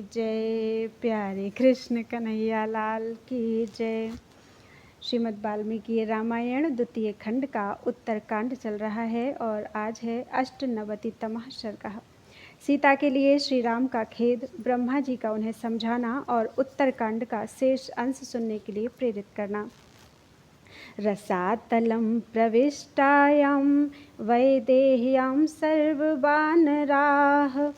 जय। प्यारे कृष्ण कन्हैया लाल की जय। श्रीमद् वाल्मीकि रामायण द्वितीय खंड का उत्तरकांड चल रहा है और आज है अष्टनवतितमः सर्गः। सीता के लिए श्री राम का खेद, ब्रह्मा जी का उन्हें समझाना और उत्तरकांड का शेष अंश सुनने के लिए प्रेरित करना। रसातलं प्रविष्टायां वैदेह्यां सर्ववानराः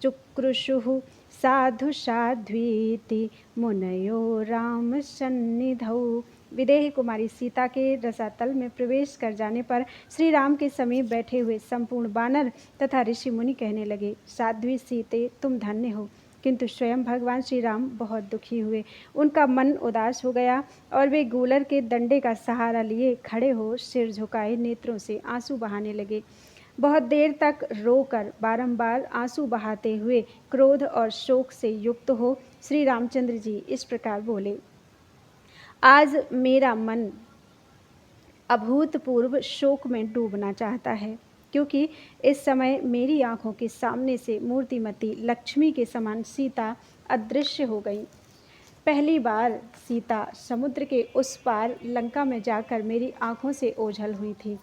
चुक्रुषुः साधु साध्वीति मुनयो राम सन्निधौ। विदेही कुमारी सीता के रसातल में प्रवेश कर जाने पर श्री राम के समीप बैठे हुए संपूर्ण वानर तथा ऋषि मुनि कहने लगे, साध्वी सीते तुम धन्य हो। किंतु स्वयं भगवान श्री राम बहुत दुखी हुए। उनका मन उदास हो गया और वे गूलर के डंडे का सहारा लिए खड़े हो सिर झुकाए नेत्रों से आंसू बहाने लगे। बहुत देर तक रोकर बारंबार आंसू बहाते हुए क्रोध और शोक से युक्त हो श्री रामचंद्र जी इस प्रकार बोले, आज मेरा मन अभूतपूर्व शोक में डूबना चाहता है, क्योंकि इस समय मेरी आंखों के सामने से मूर्तिमती लक्ष्मी के समान सीता अदृश्य हो गई। पहली बार सीता समुद्र के उस पार लंका में जाकर मेरी आंखों से ओझल हुई थी,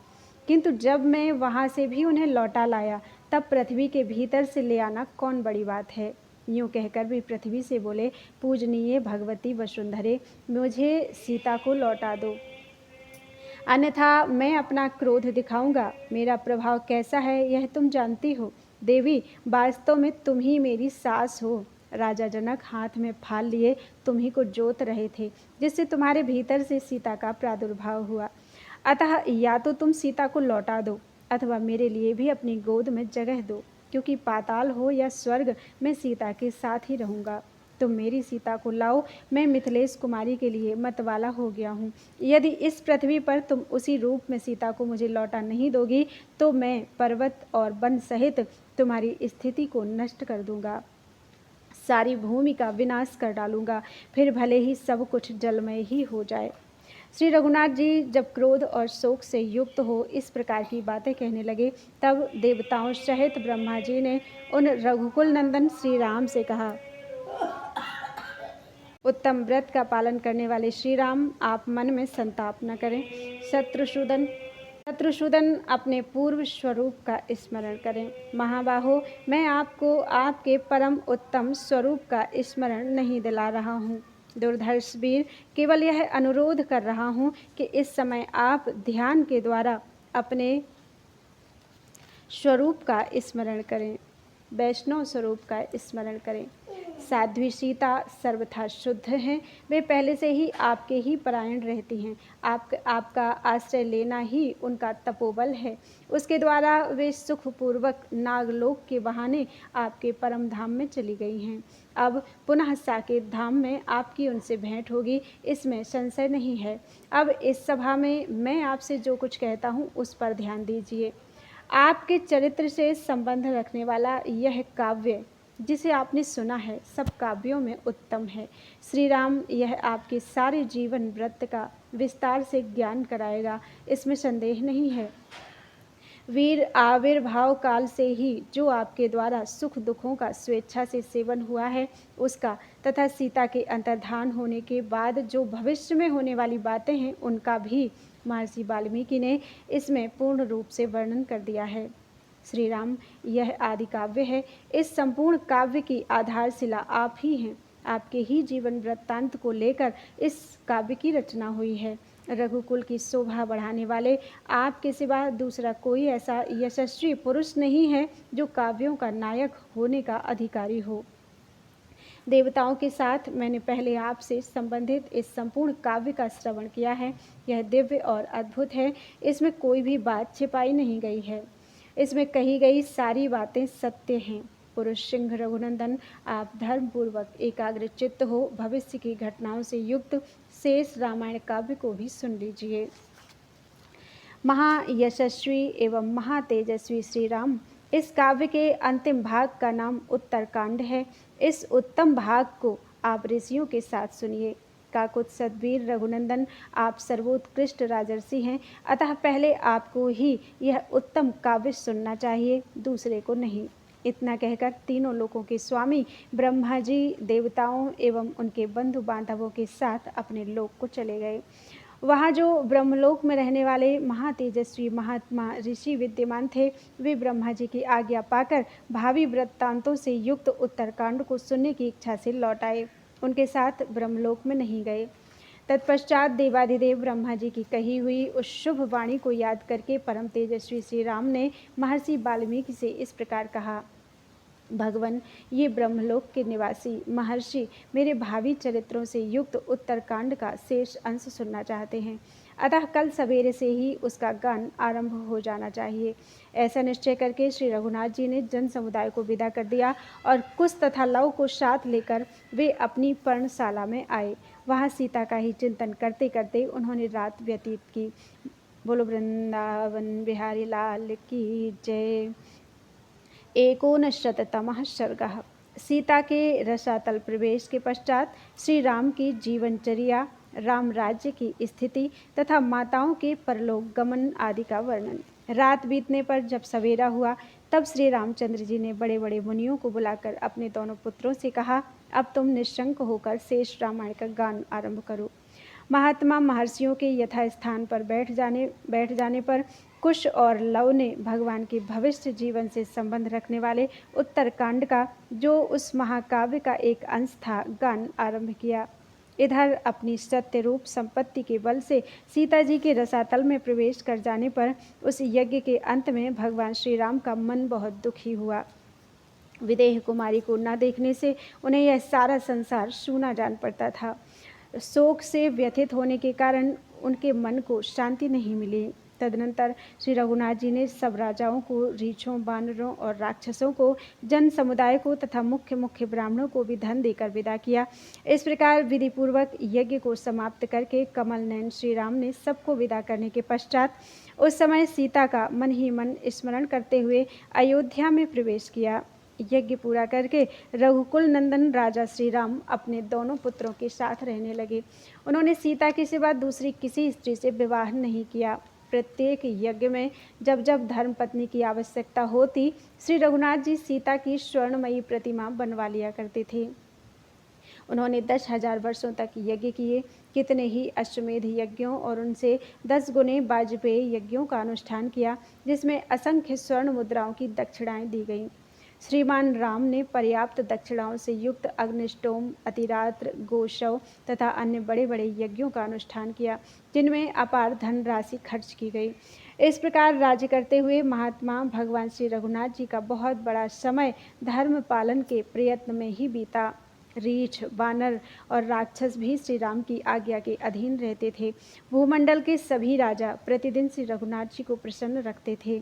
किंतु जब मैं वहां से भी उन्हें लौटा लाया तब पृथ्वी के भीतर से ले आना कौन बड़ी बात है। यूँ कहकर भी पृथ्वी से बोले, पूजनीय भगवती वसुंधरे, मुझे सीता को लौटा दो, अन्यथा मैं अपना क्रोध दिखाऊंगा। मेरा प्रभाव कैसा है यह तुम जानती हो। देवी, वास्तव में तुम ही मेरी सास हो। राजा जनक हाथ में फाल लिए तुम ही को जोत रहे थे, जिससे तुम्हारे भीतर से सीता का प्रादुर्भाव हुआ। अतः या तो तुम सीता को लौटा दो अथवा मेरे लिए भी अपनी गोद में जगह दो, क्योंकि पाताल हो या स्वर्ग मैं सीता के साथ ही रहूँगा। तुम मेरी सीता को लाओ, मैं मिथिलेश कुमारी के लिए मतवाला हो गया हूँ। यदि इस पृथ्वी पर तुम उसी रूप में सीता को मुझे लौटा नहीं दोगी तो मैं पर्वत और वन सहित तुम्हारी स्थिति को नष्ट कर दूंगा, सारी भूमि का विनाश कर डालूंगा, फिर भले ही सब कुछ जलमय ही हो जाए। श्री रघुनाथ जी जब क्रोध और शोक से युक्त हो इस प्रकार की बातें कहने लगे, तब देवताओं सहित ब्रह्मा जी ने उन रघुकुल नंदन श्री राम से कहा, उत्तम व्रत का पालन करने वाले श्री राम, आप मन में संताप न करें। शत्रुसूदन अपने पूर्व स्वरूप का स्मरण करें। महाबाहो, मैं आपको आपके परम उत्तम स्वरूप का स्मरण नहीं दिला रहा हूँ। दुर्धर्ष वीर, केवल यह अनुरोध कर रहा हूँ कि इस समय आप ध्यान के द्वारा अपने स्वरूप का स्मरण करें, वैष्णव स्वरूप का स्मरण करें। साध्वी सीता सर्वथा शुद्ध हैं, वे पहले से ही आपके ही परायण रहती हैं। आपका आश्रय लेना ही उनका तपोबल है। उसके द्वारा वे सुखपूर्वक नागलोक के बहाने आपके परम धाम में चली गई हैं। अब पुनः साकेत धाम में आपकी उनसे भेंट होगी, इसमें संशय नहीं है। अब इस सभा में मैं आपसे जो कुछ कहता हूँ उस पर ध्यान दीजिए। आपके चरित्र से संबंध रखने वाला यह काव्य जिसे आपने सुना है सब काव्यों में उत्तम है। श्री राम यह आपके सारे जीवन व्रत का विस्तार से ज्ञान कराएगा, इसमें संदेह नहीं है। वीर, आविर्भाव काल से ही जो आपके द्वारा सुख दुखों का स्वेच्छा से सेवन हुआ है उसका, तथा सीता के अंतर्धान होने के बाद जो भविष्य में होने वाली बातें हैं उनका भी महर्षि वाल्मीकि ने इसमें पूर्ण रूप से वर्णन कर दिया है। श्री राम यह आदि काव्य है। इस संपूर्ण काव्य की आधारशिला आप ही हैं। आपके ही जीवन वृत्तांत को लेकर इस काव्य की रचना हुई है। रघुकुल की शोभा बढ़ाने वाले आपके सिवा दूसरा कोई ऐसा यशस्वी पुरुष नहीं है जो काव्यों का नायक होने का अधिकारी हो। देवताओं के साथ मैंने पहले आपसे संबंधित इस संपूर्ण काव्य का श्रवण किया है। यह दिव्य और अद्भुत है, इसमें कोई भी बात छिपाई नहीं गई है। इसमें कही गई सारी बातें सत्य हैं। पुरुष सिंह रघुनंदन, आप धर्मपूर्वक एकाग्र चित्त हो भविष्य की घटनाओं से युक्त शेष रामायण काव्य को भी सुन लीजिए। महायशस्वी एवं महातेजस्वी श्री राम, इस काव्य के अंतिम भाग का नाम उत्तरकांड है। इस उत्तम भाग को आप ऋषियों के साथ सुनिए। काकुत सद्वीर रघुनंदन, आप सर्वोत्कृष्ट राजर्षि हैं, अतः पहले आपको ही यह उत्तम काव्य सुनना चाहिए, दूसरे को नहीं। इतना कहकर तीनों लोकों के स्वामी ब्रह्मा जी देवताओं एवं उनके बंधु बांधवों के साथ अपने लोक को चले गए। वहाँ जो ब्रह्मलोक में रहने वाले महातेजस्वी महात्मा ऋषि विद्यमान थे, वे ब्रह्मा जी की आज्ञा पाकर भावी वृत्तांतों से युक्त उत्तरकांड को सुनने की इच्छा से लौट आए। उनके साथ ब्रह्मलोक में नहीं गए। तत्पश्चात देवाधिदेव ब्रह्मा जी की कही हुई उस शुभ वाणी को याद करके परम तेजस्वी श्री राम ने महर्षि वाल्मीकि से इस प्रकार कहा, भगवन, ये ब्रह्मलोक के निवासी महर्षि मेरे भावी चरित्रों से युक्त उत्तरकांड का शेष अंश सुनना चाहते हैं, अतः कल सवेरे से ही उसका गान आरंभ हो जाना चाहिए। ऐसा निश्चय करके श्री रघुनाथ जी ने जन समुदाय को विदा कर दिया और कुश तथा लव को साथ लेकर वे अपनी पर्णशाला में आए। वहाँ सीता का ही चिंतन करते करते उन्होंने रात व्यतीत की। बोलो वृंदावन बिहारी लाल की जय। 19तमः सर्गः। सीता के रसातल प्रवेश के पश्चात श्री राम की जीवनचर्या, राम राज्य की स्थिति तथा माताओं के परलोक गमन आदि का वर्णन। रात बीतने पर जब सवेरा हुआ तब श्री रामचंद्र जी ने बड़े बड़े मुनियों को बुलाकर अपने दोनों पुत्रों से कहा, अब तुम निश्शंक होकर शेष रामायण का गान आरंभ करो। महात्मा महर्षियों के यथास्थान पर बैठ जाने पर कुश और लव ने भगवान के भविष्य जीवन से संबंध रखने वाले उत्तरकांड का, जो उस महाकाव्य का एक अंश था, गान आरंभ किया। इधर अपनी सत्य रूप संपत्ति के बल से सीता जी के रसातल में प्रवेश कर जाने पर उस यज्ञ के अंत में भगवान श्री राम का मन बहुत दुखी हुआ। विदेह कुमारी को न देखने से उन्हें यह सारा संसार सूना जान पड़ता था। शोक से व्यथित होने के कारण उनके मन को शांति नहीं मिली। तदनंतर श्री रघुनाथ जी ने सब राजाओं को, रीछों, बानरों और राक्षसों को, जन समुदाय को तथा मुख्य मुख्य ब्राह्मणों को भी धन देकर विदा किया। इस प्रकार विधिपूर्वक यज्ञ को समाप्त करके कमल नयन श्री राम ने सबको विदा करने के पश्चात उस समय सीता का मन ही मन स्मरण करते हुए अयोध्या में प्रवेश किया। यज्ञ पूरा करके रघुकुल नंदन राजा श्री राम अपने दोनों पुत्रों के साथ रहने लगे। उन्होंने सीता के सिवा दूसरी किसी स्त्री से विवाह नहीं किया। प्रत्येक यज्ञ में जब जब धर्मपत्नी की आवश्यकता होती, श्री रघुनाथ जी सीता की स्वर्णमयी प्रतिमा बनवा लिया करते थे। उन्होंने 10,000 वर्षों तक यज्ञ किए। कितने ही अश्वमेध यज्ञों और उनसे 10 गुने वाजपेयी यज्ञों का अनुष्ठान किया, जिसमें असंख्य स्वर्ण मुद्राओं की दक्षिणाएं दी गईं। श्रीमान राम ने पर्याप्त दक्षिणाओं से युक्त अग्निष्टोम, अतिरात्र, गोशव तथा अन्य बड़े बड़े यज्ञों का अनुष्ठान किया, जिनमें अपार धन राशि खर्च की गई। इस प्रकार राज्य करते हुए महात्मा भगवान श्री रघुनाथ जी का बहुत बड़ा समय धर्म पालन के प्रयत्न में ही बीता। रीछ, बानर और राक्षस भी श्री राम की आज्ञा के अधीन रहते थे। भूमंडल के सभी राजा प्रतिदिन श्री रघुनाथ जी को प्रसन्न रखते थे।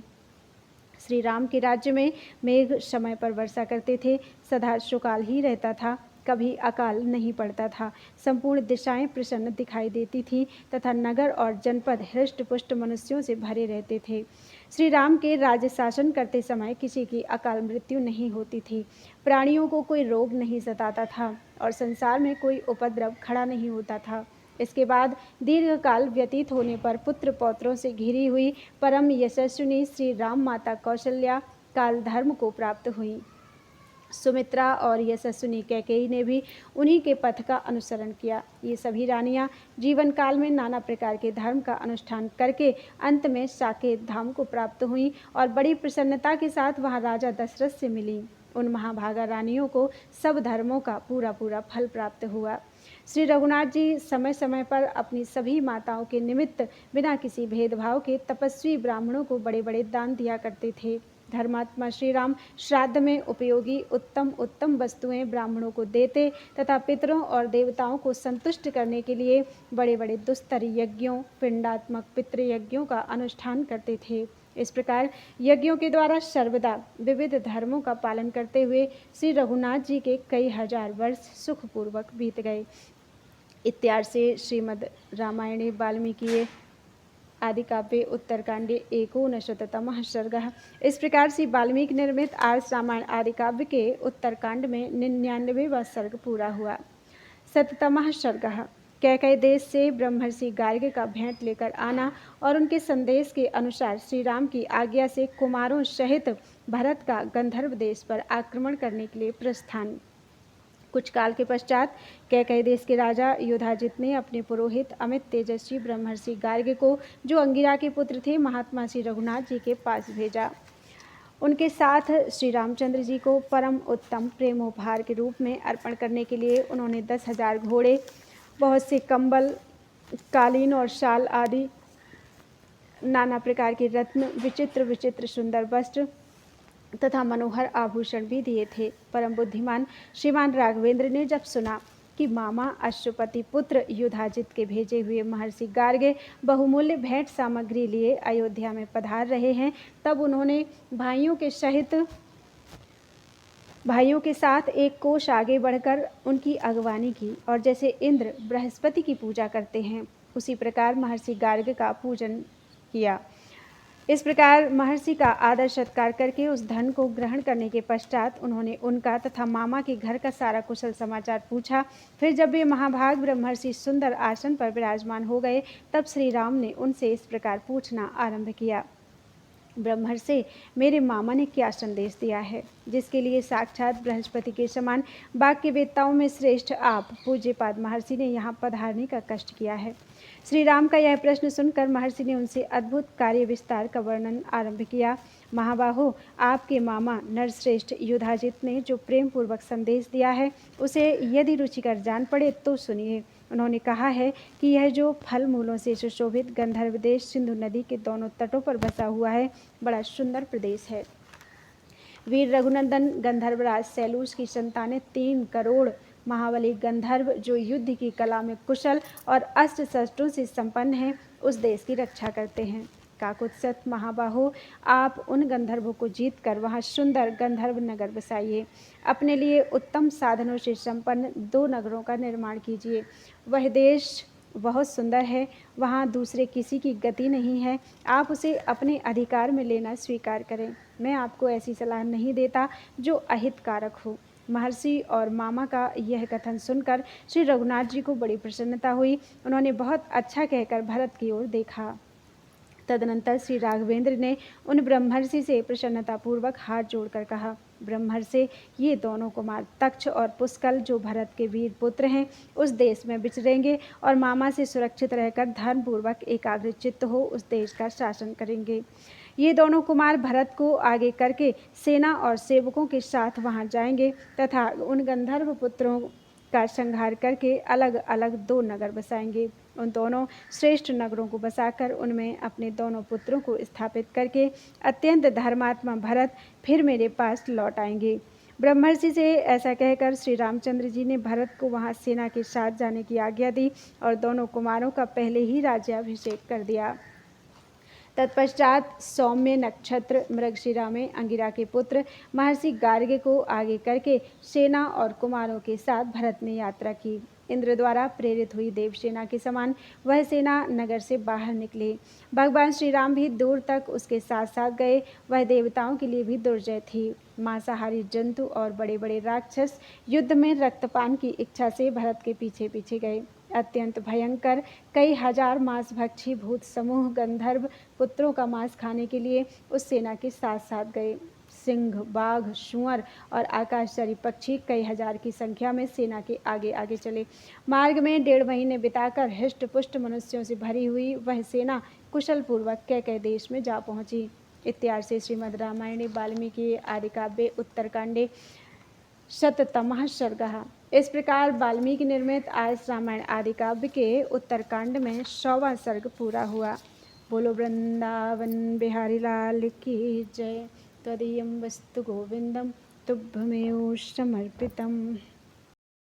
श्री राम के राज्य में मेघ समय पर वर्षा करते थे, सदा शुकाल ही रहता था, कभी अकाल नहीं पड़ता था। संपूर्ण दिशाएं प्रसन्न दिखाई देती थीं तथा नगर और जनपद हृष्ट पुष्ट मनुष्यों से भरे रहते थे। श्री राम के राज्य शासन करते समय किसी की अकाल मृत्यु नहीं होती थी, प्राणियों को कोई रोग नहीं सताता था और संसार में कोई उपद्रव खड़ा नहीं होता था। इसके बाद दीर्घकाल व्यतीत होने पर पुत्र पौत्रों से घिरी हुई परम यशस्विनी श्री राम माता कौशल्या काल धर्म को प्राप्त हुई। सुमित्रा और यशस्विनी कैकेयी ने भी उन्हीं के पथ का अनुसरण किया। ये सभी रानियां जीवन काल में नाना प्रकार के धर्म का अनुष्ठान करके अंत में साकेत धाम को प्राप्त हुई और बड़ी प्रसन्नता के साथ वहां राजा दशरथ से मिली। उन महाभागा रानियों को सब धर्मों का पूरा पूरा फल प्राप्त हुआ। श्री रघुनाथ जी समय समय पर अपनी सभी माताओं के निमित्त बिना किसी भेदभाव के तपस्वी ब्राह्मणों को बड़े बड़े दान दिया करते थे। धर्मात्मा श्री राम श्राद्ध में उपयोगी उत्तम उत्तम वस्तुएं ब्राह्मणों को देते तथा पितरों और देवताओं को संतुष्ट करने के लिए बड़े बड़े दुस्तर यज्ञों, पिंडात्मक पितृयज्ञों का अनुष्ठान करते थे। इस प्रकार यज्ञों के द्वारा सर्वदा विविध धर्मों का पालन करते हुए श्री रघुनाथ जी के कई हजार वर्ष सुखपूर्वक बीत गए। इत्यार्षे श्रीमद् रामायणे वाल्मीकि आदि काव्ये उत्तरकांडे 19तमः सर्गः। इस प्रकार से वाल्मीकि निर्मित आर्ष रामायण आदि काव्य के उत्तरकांड में 99वां सर्ग पूरा हुआ। 100तमः सर्गः। कैकय देश से ब्रह्मर्षि गार्ग का भेंट लेकर आना और उनके संदेश के अनुसार श्री राम की आज्ञा से कुमारों सहित भरत का गंधर्व देश पर आक्रमण करने के लिए प्रस्थान। कुछ काल के पश्चात कैकई देश के राजा युधाजित ने अपने पुरोहित अमित तेजस्वी ब्रह्मर्षि गार्ग्य को, जो अंगिरा के पुत्र थे, महात्मा श्री रघुनाथ जी के पास भेजा। उनके साथ श्री रामचंद्र जी को परम उत्तम प्रेमोपहार के रूप में अर्पण करने के लिए उन्होंने 10,000 घोड़े, बहुत से कंबल, कालीन और शाल आदि नाना प्रकार के रत्न, विचित्र विचित्र सुंदर वस्त्र तथा मनोहर आभूषण भी दिए थे। परम बुद्धिमान श्रीमान राघवेंद्र ने जब सुना कि मामा अश्वपति पुत्र युधाजित के भेजे हुए महर्षि गार्ग्य बहुमूल्य भेंट सामग्री लिए अयोध्या में पधार रहे हैं, तब उन्होंने भाइयों के साथ एक कोष आगे बढ़कर उनकी अगवानी की और जैसे इंद्र बृहस्पति की पूजा करते हैं, उसी प्रकार महर्षि गार्ग्य का पूजन किया। इस प्रकार महर्षि का आदर सत्कार करके उस धन को ग्रहण करने के पश्चात उन्होंने उनका तथा मामा के घर का सारा कुशल समाचार पूछा। फिर जब वे महाभाग ब्रह्मर्षि सुंदर आसन पर विराजमान हो गए, तब श्री राम ने उनसे इस प्रकार पूछना आरंभ किया। ब्रह्मर्षि, मेरे मामा ने क्या संदेश दिया है, जिसके लिए साक्षात बृहस्पति के समान वाक्यवेत्ताओं में श्रेष्ठ आप पूज्यपाद महर्षि ने यहाँ पधारने का कष्ट किया है। श्री राम का यह प्रश्न सुनकर महर्षि ने उनसे अद्भुत कार्य विस्तार का वर्णन आरंभ किया। महाबाहो, आपके मामा नरश्रेष्ठ युधाजित ने जो प्रेम पूर्वक संदेश दिया है, उसे यदि रुचिकर जान पड़े तो सुनिए। उन्होंने कहा है कि यह जो फल मूलों से सुशोभित गंधर्व देश सिंधु नदी के दोनों तटों पर बसा हुआ है, बड़ा सुंदर प्रदेश है। वीर रघुनंदन गंधर्वराज सैलूस की संतानें 3 करोड़ महाबली गंधर्व, जो युद्ध की कला में कुशल और अस्त्र शस्त्रों से संपन्न हैं, उस देश की रक्षा करते हैं। काकुत्सत महाबाहो, आप उन गंधर्वों को जीतकर वहाँ सुंदर गंधर्व नगर बसाइए। अपने लिए उत्तम साधनों से संपन्न 2 नगरों का निर्माण कीजिए। वह देश बहुत सुंदर है, वहाँ दूसरे किसी की गति नहीं है। आप उसे अपने अधिकार में लेना स्वीकार करें। मैं आपको ऐसी सलाह नहीं देता जो अहितकारक हो। महर्षि और मामा का यह कथन सुनकर श्री रघुनाथ जी को बड़ी प्रसन्नता हुई। उन्होंने बहुत अच्छा कहकर भरत की ओर देखा। तदनंतर श्री राघवेंद्र ने उन ब्रह्मर्षि से प्रसन्नतापूर्वक हाथ जोड़कर कहा, ब्रह्मर्षि, ये दोनों कुमार तक्ष और पुष्कल, जो भरत के वीर पुत्र हैं, उस देश में विचरेंगे और मामा से सुरक्षित रहकर धर्मपूर्वक एकाग्रचित्त हो उस देश का शासन करेंगे। ये दोनों कुमार भरत को आगे करके सेना और सेवकों के साथ वहां जाएंगे तथा उन गंधर्व पुत्रों का संहार करके अलग अलग 2 नगर बसाएंगे। उन दोनों श्रेष्ठ नगरों को बसाकर उनमें अपने दोनों पुत्रों को स्थापित करके अत्यंत धर्मात्मा भरत फिर मेरे पास लौट आएंगे। ब्रह्मर्षि से ऐसा कहकर श्री रामचंद्र जी ने भरत को वहां सेना के साथ जाने की आज्ञा दी और दोनों कुमारों का पहले ही राज्याभिषेक कर दिया। तत्पश्चात सौम्य नक्षत्र मृगशिरा में अंगिरा के पुत्र महर्षि गार्ग्य को आगे करके सेना और कुमारों के साथ भरत ने यात्रा की। इंद्र द्वारा प्रेरित हुई देवसेना के समान वह सेना नगर से बाहर निकली। भगवान श्री राम भी दूर तक उसके साथ साथ गए। वह देवताओं के लिए भी दुर्जय थी। मांसाहारी जंतु और बड़े बड़े राक्षस युद्ध में रक्तपान की इच्छा से भरत के पीछे पीछे गए। अत्यंत भयंकर कई हजार मांसभक्षी भूत समूह गंधर्व पुत्रों का मांस खाने के लिए उस सेना के साथ साथ गए। सिंह, बाघ, शुअर और आकाशचारी पक्षी कई हजार की संख्या में सेना के आगे आगे चले। मार्ग में 1.5 महीने बिताकर हृष्ट पुष्ट मनुष्यों से भरी हुई वह सेना कुशल पूर्वक कैकई देश में जा पहुंची। इत्यादि से श्रीमद् रामायणे वाल्मीकि आदि काव्ये उत्तरकांडे शततमः सर्गः। इस प्रकार वाल्मीकि निर्मित आज रामायण आदि काव्य के उत्तरकांड में 100वां सर्ग पूरा हुआ। बोलो वृंदावन बिहारी लाल की जय। त्वदीयं वस्तु गोविंदम तुभ्यमेव समर्पितम्।